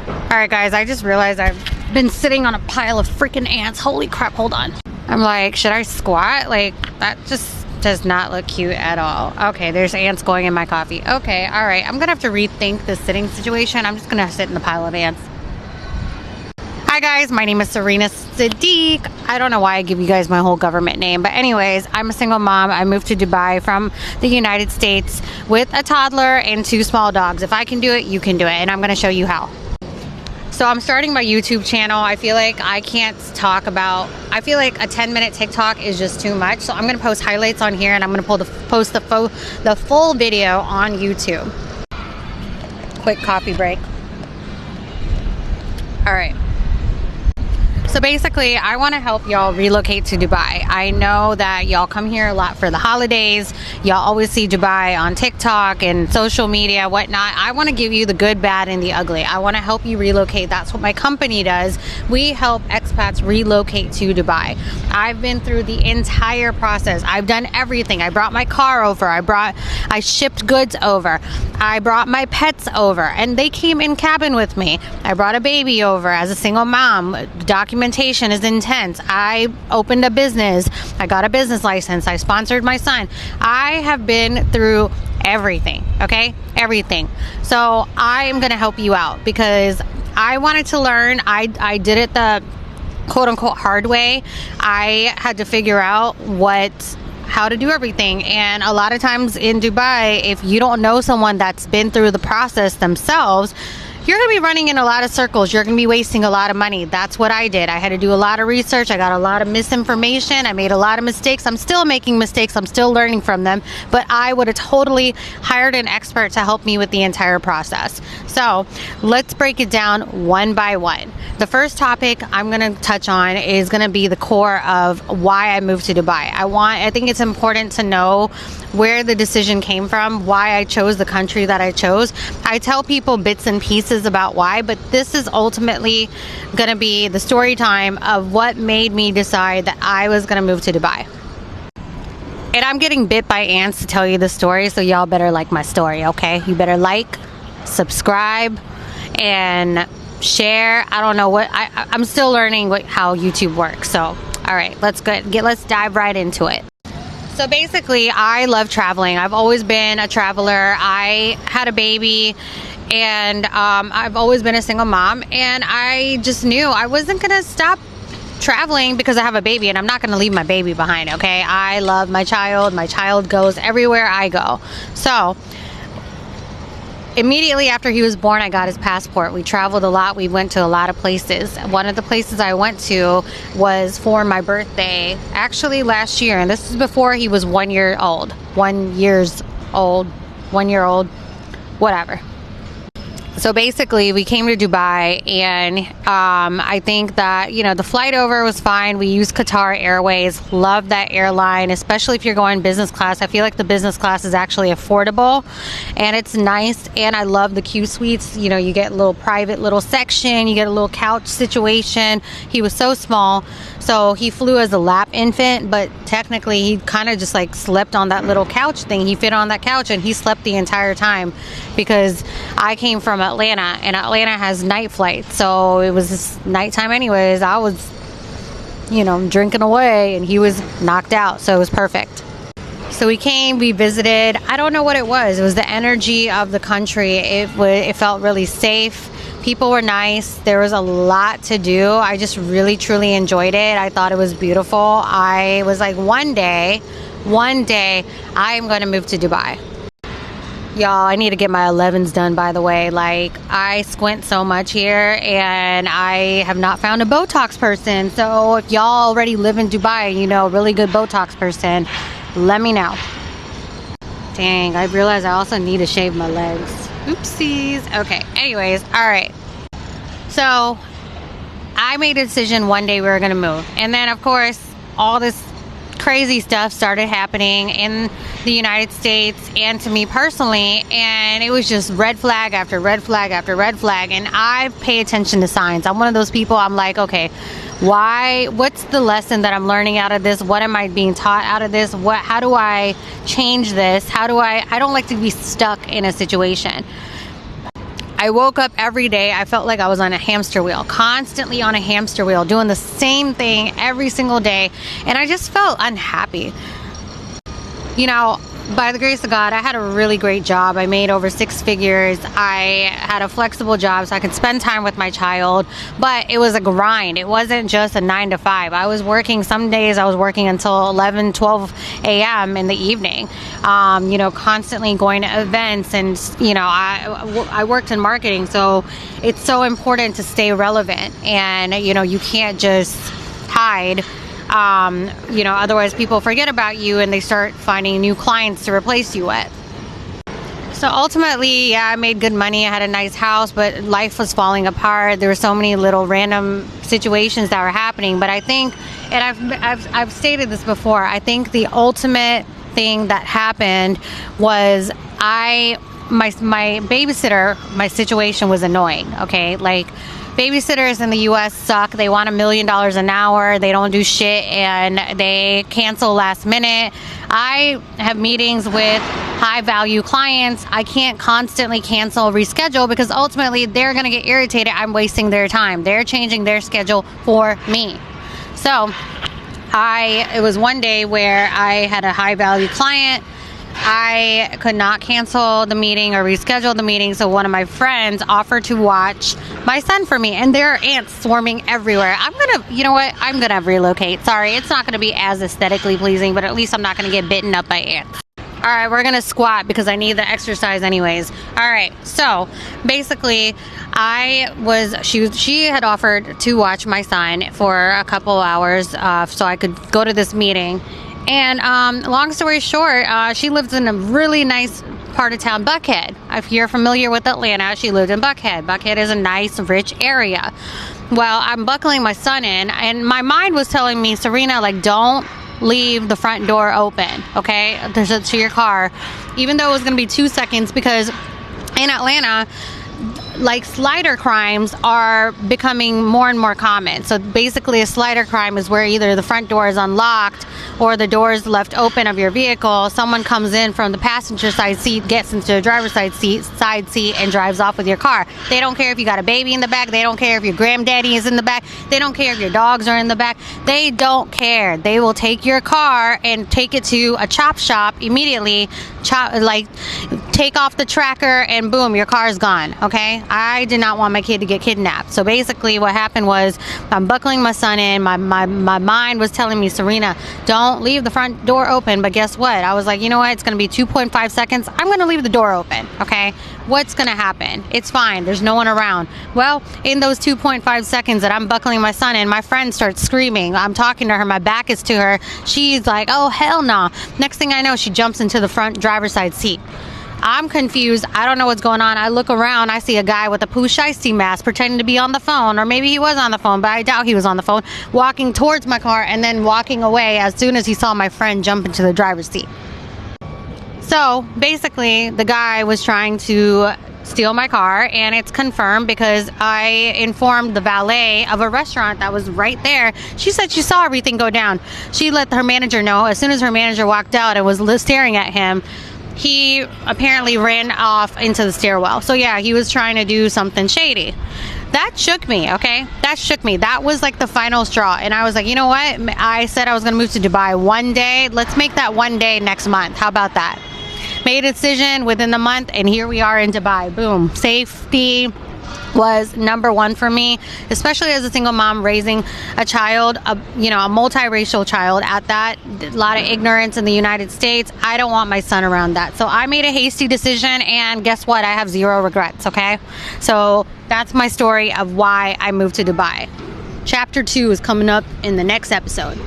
Alright guys, I just realized I've been sitting on a pile of freaking ants. Holy crap, hold on. I'm like, should I squat? Like, that just does not look cute at all. Okay, there's ants going in my coffee. Okay, alright. I'm gonna have to rethink the sitting situation. I'm just gonna sit in the pile of ants. Hi guys, my name is Serene Sadiq. I don't know why I give you guys my whole government name, but anyways, I'm a single mom. I moved to Dubai from the United States with a toddler and 2 small dogs. If I can do it, you can do it, and I'm gonna show you how. So I'm starting my YouTube channel. I feel like I can't talk about, I feel like a 10-minute TikTok is just too much. So I'm gonna post highlights on here, and I'm gonna post the full video on YouTube. Quick coffee break. All right. So basically, I want to help y'all relocate to Dubai. I know that y'all come here a lot for the holidays. Y'all always see Dubai on TikTok and social media, whatnot. I want to give you the good, bad, and the ugly. I want to help you relocate. That's what my company does. We help expats relocate to Dubai. I've been through the entire process. I've done everything. I brought my car over. I shipped goods over. I brought my pets over, and they came in cabin with me. I brought a baby over as a single mom. Documentation is intense. I opened a business. I got a business license. I sponsored my son. I have been through everything, okay? Everything. So I am going to help you out because I wanted to learn. I did it the quote-unquote hard way. I had to figure out how to do everything, and a lot of times in Dubai, if you don't know someone that's been through the process themselves, you're going to be running in a lot of circles. You're going to be wasting a lot of money. That's what I did. I had to do a lot of research. I got a lot of misinformation. I made a lot of mistakes. I'm still making mistakes. I'm still learning from them. But I would have totally hired an expert to help me with the entire process. So let's break it down one by one. The first topic I'm going to touch on is going to be the core of why I moved to Dubai. I think it's important to know where the decision came from, why I chose the country that I chose. I tell people bits and pieces about why, but this is ultimately going to be the story time of what made me decide that I was going to move to Dubai. And I'm getting bit by ants to tell you the story, so y'all better like my story, okay? You better like, subscribe, and share. I don't know what, I'm still learning how YouTube works. So, all right, let's dive right into it. So basically, I love traveling. I've always been a traveler. I had a baby, and I've always been a single mom, and I just knew I wasn't gonna stop traveling because I have a baby, and I'm not gonna leave my baby behind, okay? I love my child. My child goes everywhere I go. So immediately after he was born, I got his passport. We traveled a lot. We went to a lot of places. One of the places I went to was for my birthday, actually last year. And this is before he was 1 year old. 1 year old, whatever. So basically, we came to Dubai, and I think that, the flight over was fine. We used Qatar Airways. Love that airline, especially if you're going business class. I feel like the business class is actually affordable, and it's nice, and I love the Q suites. You get a little private little section. You get a little couch situation. He was so small, so he flew as a lap infant, but technically he kind of just like slept on that little couch thing. He fit on that couch, and he slept the entire time because I came from Atlanta, and Atlanta has night flights, so it was just nighttime anyways. I was drinking away, and he was knocked out, so it was perfect. So we came, we visited. I don't know what it was the energy of the country. It felt really safe. People were nice. There was a lot to do. I just really truly enjoyed it. I thought it was beautiful. I was like, one day I am going to move to Dubai. Y'all, I need to get my 11s done, by the way. Like, I squint so much here, and I have not found a Botox person. So if y'all already live in Dubai, a really good Botox person, let me know. Dang, I realized I also need to shave my legs. Oopsies. Okay, anyways, all right. So I made a decision one day we were going to move. And then, of course, all this crazy stuff started happening in the United States and to me personally, and it was just red flag after red flag after red flag. And I pay attention to signs. I'm one of those people. I'm like, okay, what's the lesson that I'm learning out of this? What am I being taught out of this? How do I change this? I don't like to be stuck in a situation. I woke up every day, I felt like I was on a hamster wheel, constantly on a hamster wheel, doing the same thing every single day. And I just felt unhappy. You know, by the grace of God, I had a really great job. I made over 6 figures. I had a flexible job so I could spend time with my child, but it was a grind. It wasn't just a 9 to 5. I was working, some days I was working until 11, 12 a.m. in the evening, you know, constantly going to events. And, you know, I worked in marketing, so it's so important to stay relevant. And, you know, you can't just hide. You know, otherwise people forget about you and they start finding new clients to replace you with. So ultimately, yeah, I made good money. I had a nice house, but life was falling apart. There were so many little random situations that were happening. But I think, and I've stated this before, I think the ultimate thing that happened was my babysitter, my situation was annoying. Okay, like, babysitters in the U.S. suck. They want $1 million an hour. They don't do shit, and they cancel last minute. I have meetings with high-value clients. I can't constantly cancel, reschedule, because ultimately they're going to get irritated. I'm wasting their time. They're changing their schedule for me. So it was one day where I had a high-value client. I could not cancel the meeting or reschedule the meeting, so one of my friends offered to watch my son for me, and there are ants swarming everywhere. You know what? I'm gonna relocate. Sorry, it's not gonna be as aesthetically pleasing, but at least I'm not gonna get bitten up by ants. All right, we're gonna squat because I need the exercise anyways. All right, so basically, she had offered to watch my son for a couple hours, so I could go to this meeting. And long story short, she lives in a really nice part of town, Buckhead. If you're familiar with Atlanta, she lived in Buckhead. Buckhead is a nice, rich area. Well, I'm buckling my son in, and my mind was telling me, Serena, like, don't leave the front door open, okay, to your car, even though it was going to be 2 seconds, because in Atlanta, like, slider crimes are becoming more and more common. So basically a slider crime is where either the front door is unlocked or the door is left open of your vehicle. Someone comes in from the passenger side seat, gets into the driver's side seat, and drives off with your car. They don't care if you got a baby in the back. They don't care if your granddaddy is in the back. They don't care if your dogs are in the back. They don't care. They will take your car and take it to a chop shop immediately, take off the tracker, and boom, your car's gone. Okay, I did not want my kid to get kidnapped. So basically what happened was, I'm buckling my son in. My mind was telling me, Serena, don't leave the front door open. But guess what? I was like, you know what? It's going to be 2.5 seconds. I'm going to leave the door open. Okay, what's going to happen? It's fine. There's no one around. Well, in those 2.5 seconds that I'm buckling my son in, my friend starts screaming. I'm talking to her. My back is to her. She's like, oh, hell no. Next thing I know, she jumps into the front driver's side seat. I'm confused. I don't know what's going on. I look around. I see a guy with a Pooh Shiesty mask pretending to be on the phone, or maybe he was on the phone, but I doubt he was on the phone, walking towards my car and then walking away as soon as he saw my friend jump into the driver's seat. So basically, the guy was trying to steal my car, and it's confirmed because I informed the valet of a restaurant that was right there. She said she saw everything go down. She let her manager know. As soon as her manager walked out and was staring at him, he apparently ran off into the stairwell. So yeah, he was trying to do something shady. That shook me, okay? That shook me. That was like the final straw. And I was like, you know what? I said I was going to move to Dubai one day. Let's make that one day next month. How about that? Made a decision within the month, and here we are in Dubai. Boom. Safety was number one for me, especially as a single mom raising a child, a multiracial child at that. A lot of ignorance in the United States. I don't want my son around that. So I made a hasty decision, and guess what? I have zero regrets, okay? So that's my story of why I moved to Dubai. Chapter 2 is coming up in the next episode.